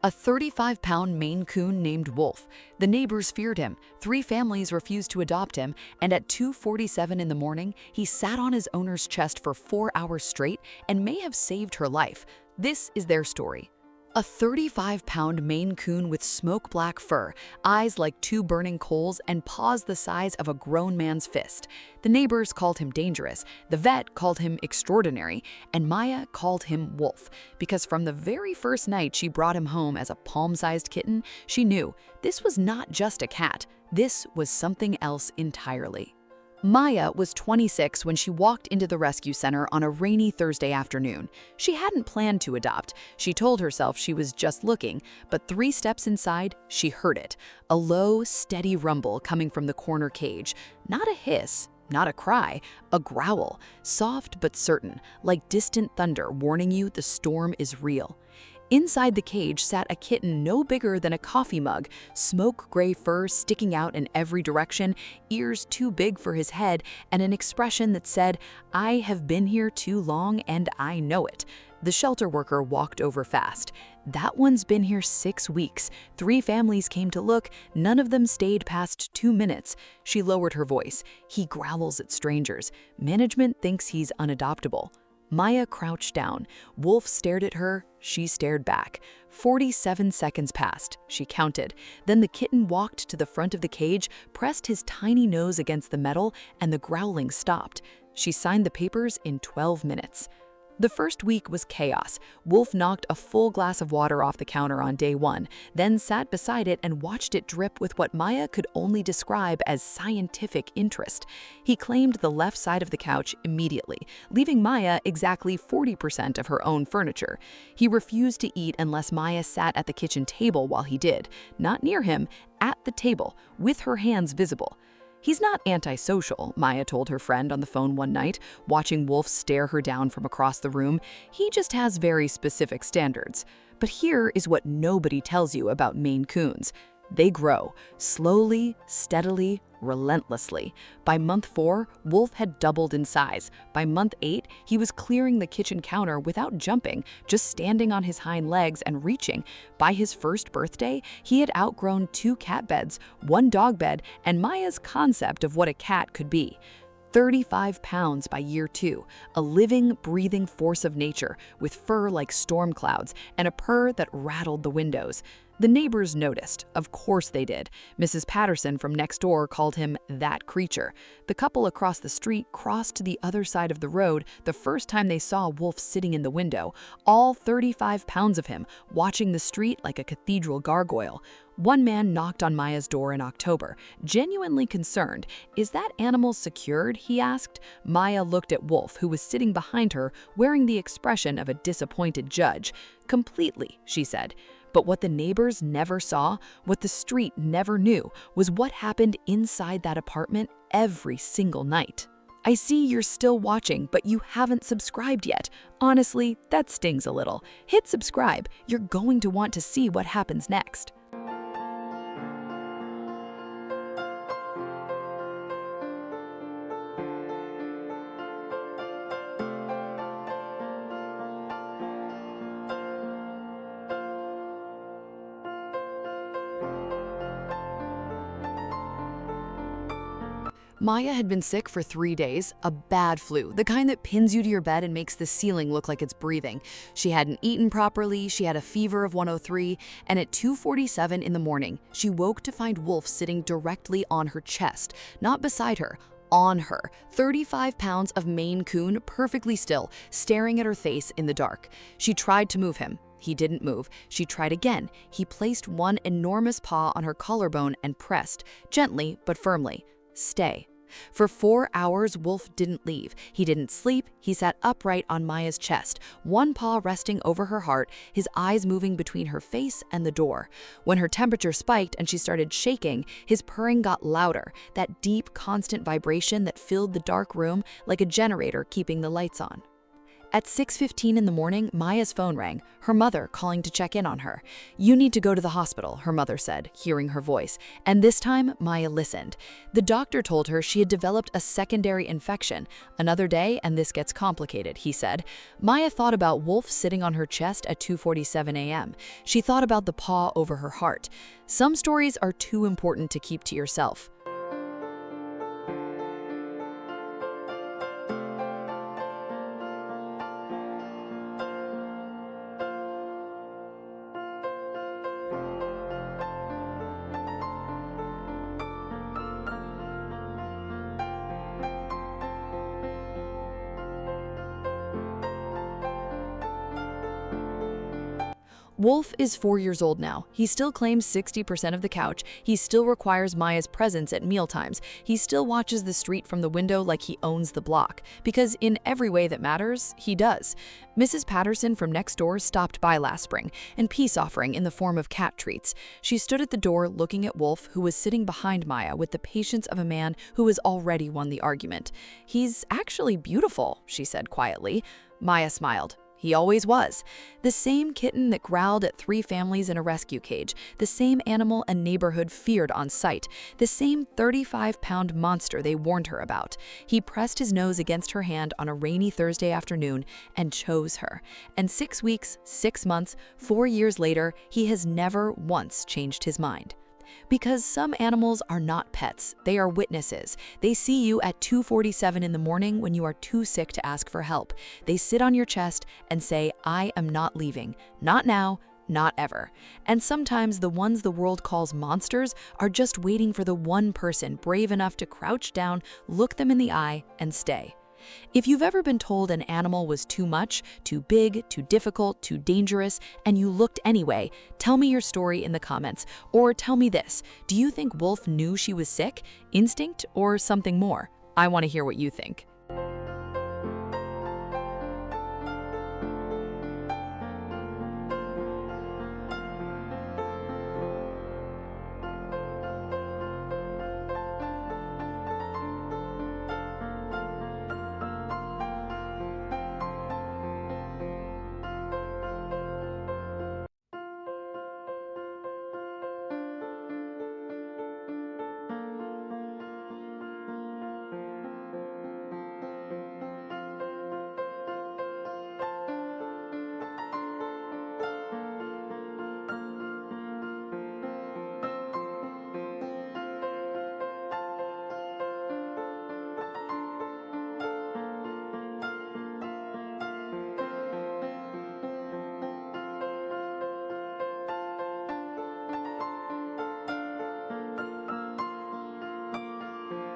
A 35-pound Maine Coon named Wolf. The neighbors feared him, 3 families refused to adopt him, and at 2:47 in the morning, he sat on his owner's chest for 4 hours straight and may have saved her life. This is their story. A 35-pound Maine Coon with smoke-black fur, eyes like 2 burning coals, and paws the size of a grown man's fist. The neighbors called him dangerous, the vet called him extraordinary, and Maya called him Wolf, because from the very first night she brought him home as a palm-sized kitten, she knew this was not just a cat, this was something else entirely. Maya was 26 when she walked into the rescue center on a rainy Thursday afternoon. She hadn't planned to adopt. She told herself she was just looking, but 3 steps inside, she heard it. A low, steady rumble coming from the corner cage. Not a hiss, not a cry, a growl, soft but certain, like distant thunder warning you the storm is real. Inside the cage sat a kitten no bigger than a coffee mug, smoke-gray fur sticking out in every direction, ears too big for his head, and an expression that said, "I have been here too long and I know it." The shelter worker walked over fast. "That one's been here 6 weeks. 3 families came to look, none of them stayed past 2 minutes. She lowered her voice. "He growls at strangers. Management thinks he's unadoptable." Maya crouched down. Wolf stared at her. She stared back. 47 seconds passed. She counted. Then the kitten walked to the front of the cage, pressed his tiny nose against the metal, and the growling stopped. She signed the papers in 12 minutes. The first week was chaos. Wolf knocked a full glass of water off the counter on day 1, then sat beside it and watched it drip with what Maya could only describe as scientific interest. He claimed the left side of the couch immediately, leaving Maya exactly 40% of her own furniture. He refused to eat unless Maya sat at the kitchen table while he did, not near him, at the table, with her hands visible. "He's not antisocial," Maya told her friend on the phone one night, watching Wolf stare her down from across the room. "He just has very specific standards." But here is what nobody tells you about Maine Coons. They grow, slowly, steadily, relentlessly. By month 4, Wolf had doubled in size. By month 8, he was clearing the kitchen counter without jumping, just standing on his hind legs and reaching. By his first birthday, he had outgrown 2 cat beds, 1 dog bed, and Maya's concept of what a cat could be. 35 pounds by year 2, a living, breathing force of nature with fur like storm clouds and a purr that rattled the windows. The neighbors noticed. Of course they did. Mrs. Patterson from next door called him that creature. The couple across the street crossed to the other side of the road the first time they saw Wolf sitting in the window, all 35 pounds of him, watching the street like a cathedral gargoyle. One man knocked on Maya's door in October, genuinely concerned. "Is that animal secured?" he asked. Maya looked at Wolf, who was sitting behind her, wearing the expression of a disappointed judge. "Completely," she said. But what the neighbors never saw, what the street never knew, was what happened inside that apartment every single night. I see you're still watching, but you haven't subscribed yet. Honestly, that stings a little. Hit subscribe. You're going to want to see what happens next. Maya had been sick for 3 days, a bad flu, the kind that pins you to your bed and makes the ceiling look like it's breathing. She hadn't eaten properly, she had a fever of 103, and at 2:47 in the morning, she woke to find Wolf sitting directly on her chest, not beside her, on her. 35 pounds of Maine Coon, perfectly still, staring at her face in the dark. She tried to move him. He didn't move. She tried again. He placed one enormous paw on her collarbone and pressed, gently but firmly, "Stay." For 4 hours, Wolf didn't leave. He didn't sleep. He sat upright on Maya's chest, one paw resting over her heart, his eyes moving between her face and the door. When her temperature spiked and she started shaking, his purring got louder, that deep, constant vibration that filled the dark room like a generator keeping the lights on. At 6:15 in the morning, Maya's phone rang, her mother calling to check in on her. "You need to go to the hospital," her mother said, hearing her voice. And this time, Maya listened. The doctor told her she had developed a secondary infection. "Another day and this gets complicated," he said. Maya thought about Wolf sitting on her chest at 2:47 a.m. She thought about the paw over her heart. Some stories are too important to keep to yourself. Wolf is 4 years old now. He still claims 60% of the couch. He still requires Maya's presence at mealtimes. He still watches the street from the window like he owns the block. Because in every way that matters, he does. Mrs. Patterson from next door stopped by last spring, and peace offering in the form of cat treats. She stood at the door looking at Wolf, who was sitting behind Maya with the patience of a man who has already won the argument. "He's actually beautiful," she said quietly. Maya smiled. He always was. The same kitten that growled at 3 families in a rescue cage, the same animal a neighborhood feared on sight, the same 35-pound monster they warned her about. He pressed his nose against her hand on a rainy Thursday afternoon and chose her. And 6 weeks, 6 months, 4 years later, he has never once changed his mind. Because some animals are not pets, they are witnesses. They see you at 2:47 in the morning when you are too sick to ask for help. They sit on your chest and say, "I am not leaving. Not now, not ever." And sometimes the ones the world calls monsters are just waiting for the one person brave enough to crouch down, look them in the eye, and stay. If you've ever been told an animal was too much, too big, too difficult, too dangerous, and you looked anyway, tell me your story in the comments. Or tell me this, do you think Wolf knew she was sick, instinct, or something more? I want to hear what you think.